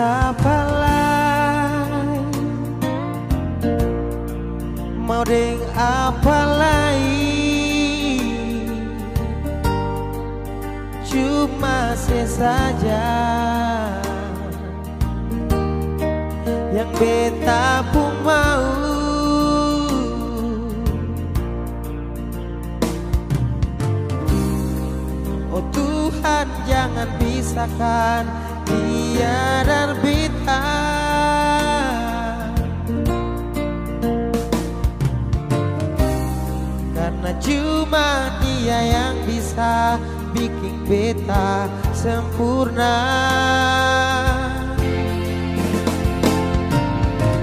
sapalai mau deng apalai cuma sesaja yang beta pun mau. Oh Tuhan, jangan pisahkan dia dan beta, karena cuma dia yang bisa bikin beta sempurna.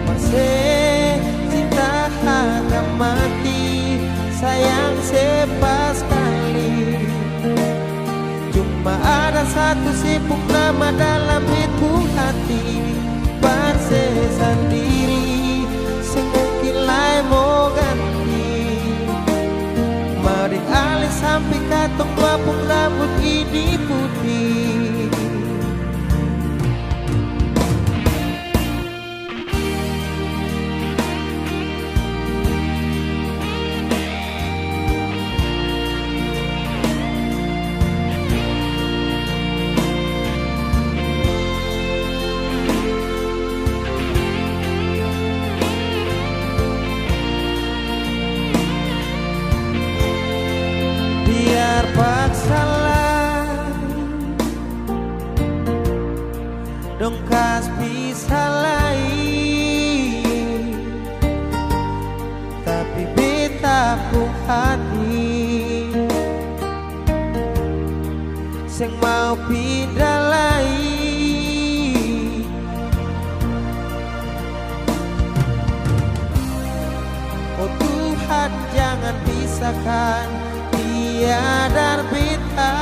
Masih cinta harga mati, sayang sepas sekali. Cuma ada satu sipuk nama dalam itu hati, parse sendiri semungkin lai mau ganti. Mau dialih sampai katong wapung rambut ini putih. Biar paksalah dong kas bisa lain, tapi beta pun hati sing mau pindah lain. Oh Tuhan, jangan pisahkan dia dan beta,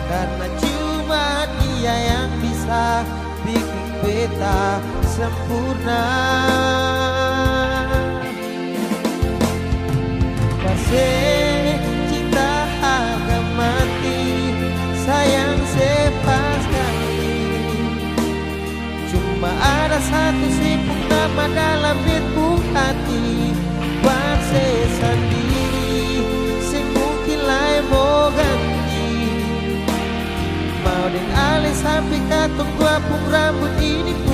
karena cuma dia yang bisa bikin beta sempurna. Masih cinta harga mati, sayang sepas sekali. Cuma ada satu sipuk nama dalam itu hati, parse sendiri semungkin lai mau ganti. Mau deng alih sampai katong wapung rambut ini putih.